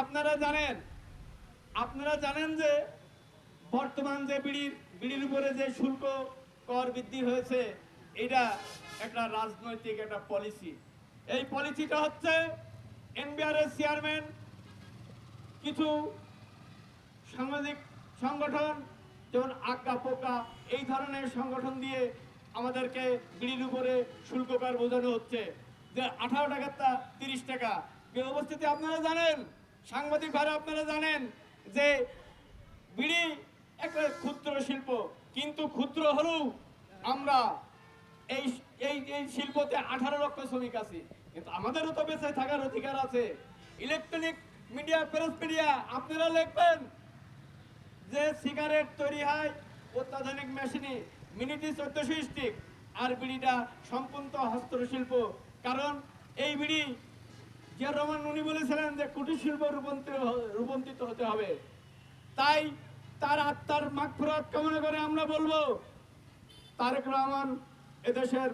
আপনারা জানেন যে বর্তমান যে বিড়ির উপরে যে শুল্ক কর বৃদ্ধি হয়েছে, এটা একটা রাজনৈতিক একটা পলিসি। এই পলিসিটা হচ্ছে এনবিআর এর চেয়ারম্যান কিছু সামাজিক সংগঠন যেমন আজ্ঞা পোকা এই ধরনের সংগঠন দিয়ে আমাদেরকে বিড়ির উপরে শুল্ক কর বোঝানো হচ্ছে যে 18 টাকাটা 30 টাকা। উপস্থিতি আপনারা জানেন, সাংবাদিক ভাইরা আপনারা জানেন যে বিড়ি একটা ক্ষুদ্র শিল্প, কিন্তু ক্ষুদ্র হলেও আমরা এই এই এই শিল্পতে 18 লক্ষ শ্রমিক আছি, কিন্তু আমাদেরও তো বেঁচে থাকার অধিকার আছে। ইলেকট্রনিক মিডিয়া, প্রেস মিডিয়া আপনারা লিখবেন যে সিগারেট তৈরি হয় অত্যাধুনিক মেশিনে, মিনিটে 1400 স্টিক, আর বিড়িটা সম্পূর্ণ হস্তশিল্প। কারণ এই বিড়ি জিয়া রহমান উনি বলেছিলেন যে কুটির শিল্প রূপান্তরিত হতে হবে। তাই তার আত্মার মাগফিরাত কামনা করে আমরা বলবো, তারেক রহমান এদেশের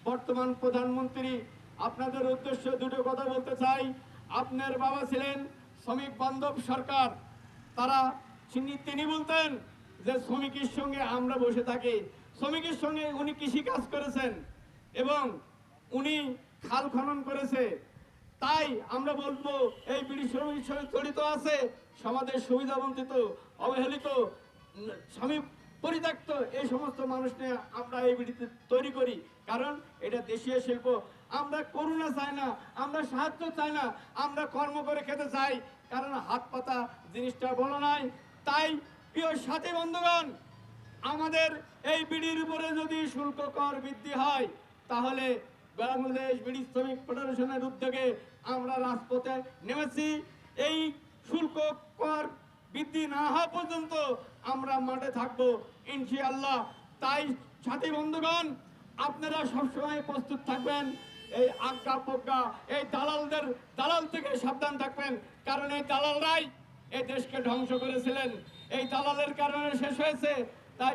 বর্তমান প্রধানমন্ত্রী, আপনাদের উদ্দেশ্যে দুটো কথা বলতে চাই। আপনার বাবা ছিলেন শ্রমিক বান্ধব সরকার, তিনি বলতেন যে শ্রমিকের সঙ্গে আমরা বসে থাকি। শ্রমিকের সঙ্গে উনি কৃষি কাজ করেছেন এবং উনি খাল খনন করেছে। তাই আমরা বলবো এই বিড়ি শ্রমিকের সঙ্গে জড়িত আছে সমাজের সুবিধা বঞ্চিত, অবহেলিত, স্বামী পরিত্যক্ত এই সমস্ত মানুষ নিয়ে আমরা এই বিড়িতে তৈরি করি, কারণ এটা দেশীয় শিল্প। আমরা করুণা চাই না, আমরা সাহায্য চাই না, আমরা কর্ম করে খেতে চাই, কারণ হাত পাতা জিনিসটা বলো নাই। তাই প্রিয় সাথী বন্ধুগণ, আমাদের এই বিড়ির উপরে যদি শুল্ক কর বৃদ্ধি হয়, তাহলে বাংলাদেশ বিড়ি শ্রমিক ফেডারেশনের উদ্যোগে আমরা রাজপথে নেমেছি। এই শুল্ক কর বৃদ্ধি না হওয়া পর্যন্ত আমরা মাঠে থাকবো ইনশাআল্লাহ। তাই সাথী বন্ধুগণ, আপনারা সবসময় প্রস্তুত থাকবেন। এই আজ্ঞা প্রজ্ঞা এই দালাল থেকে সাবধান থাকবেন, কারণ এই দালালরাই এই দেশকে ধ্বংস করেছিলেন, এই দালালের কারণে শেষ হয়েছে। তাই